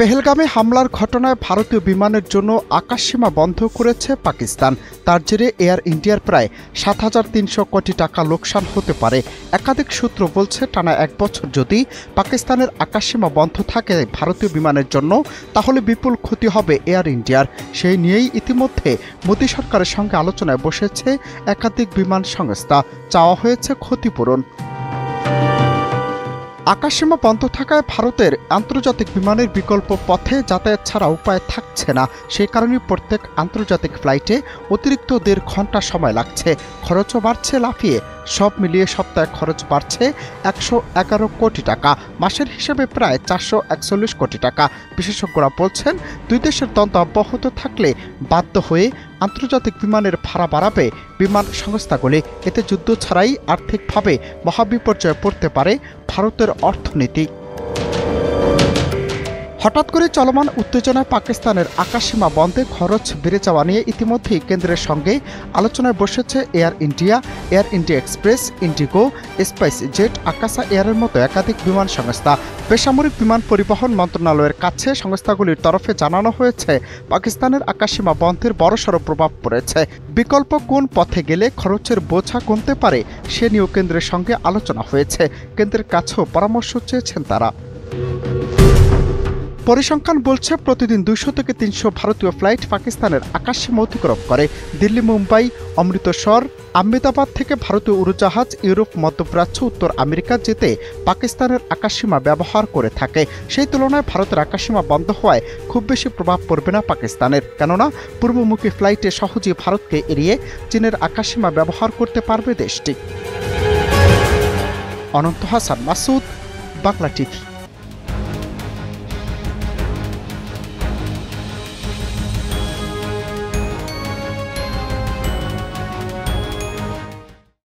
পেহেলগামে হামলার ঘটনায় ভারতীয় বিমানের জন্য আকাশসীমা বন্ধ করেছে পাকিস্তান। তার জেরে এয়ার ইন্ডিয়ার প্রায় ৭,৩০০ কোটি টাকা লোকসান হতে পারে। একাধিক সূত্র বলছে, টানা ১ বছর যদি পাকিস্তানের আকাশসীমা বন্ধ থাকে ভারতীয় বিমানের জন্য, তাহলে বিপুল ক্ষতি হবে এয়ার ইন্ডিয়ার। সেই নিয়েই ইতিমধ্যে মোদী সরকারের সঙ্গে আলোচনায় বসেছে একাধিক বিমান সংস্থা। চাওয়া হয়েছে ক্ষতিপূরণ। আকাশসীমা বন্ধ থাকায় ভারতের আন্তর্জাতিক বিমানের বিকল্প পথে যাতায়াত ছাড়া উপায় থাকছে না। সেই কারণে প্রত্যেক আন্তর্জাতিক ফ্লাইটে অতিরিক্ত ১.৫ ঘন্টা সময় লাগছে। খরচও বাড়ছে লাফিয়ে। সব মিলিয়ে সপ্তাহে খরচ বাড়ছে ১১১ কোটি টাকা, মাসের হিসেবে প্রায় ৪৪১ কোটি টাকা। বিশেষজ্ঞরা বলছেন, দুই দেশের দ্বন্দ্ব অব্যাহত থাকলে বাধ্য হয়ে আন্তর্জাতিক বিমানের ভাড়া বাড়াবে বিমান সংস্থাগুলি। এতে যুদ্ধ ছাড়াই আর্থিকভাবে মহাবিপর্যয়ে পড়তে পারে ভারতের অর্থনীতি। হঠাৎ করে চলমান উত্তেজনায় পাকিস্তানের আকাশসীমা বন্ধে খরচ বেড়ে যাওয়া নিয়ে ইতিমধ্যেই কেন্দ্রের সঙ্গে আলোচনায় বসেছে Air India, Air India Express, IndiGo, SpiceJet, Akasa এয়ারের মতো একাধিক বিমান সংস্থা। বেসামরিক বিমান পরিবহন মন্ত্রণালয়ের কাছে সংস্থাগুলির তরফে জানানো হয়েছে, পাকিস্তানের আকাশসীমা বন্ধের বড়সড় প্রভাব পড়েছে। বিকল্প কোন পথে গেলে খরচের বোঝা কমতে পারে সে নিয়েও কেন্দ্রের সঙ্গে আলোচনা হয়েছে। কেন্দ্রের কাছেও পরামর্শ চেয়েছেন তারা। পরিসংখ্যান বলছে, প্রতিদিন ২০০ থেকে ৩০০ ভারতীয় ফ্লাইট পাকিস্তানের আকাশসীমা অতিক্রম করে। দিল্লি, মুম্বাই, অমৃতসর, আহমেদাবাদ থেকে ভারতীয় উড়োজাহাজ ইউরোপ, মধ্যপ্রাচ্য, উত্তর আমেরিকা যেতে পাকিস্তানের আকাশসীমা ব্যবহার করে থাকে। সেই তুলনায় ভারতের আকাশসীমা বন্ধ হওয়ায় খুব বেশি প্রভাব পড়বে না পাকিস্তানের, কেননা পূর্বমুখী ফ্লাইটে সহজেই ভারতকে এড়িয়ে চীনের আকাশসীমা ব্যবহার করতে পারবে দেশটি। অনন্ত হাসান মাসুদ, বাংলা টিভি।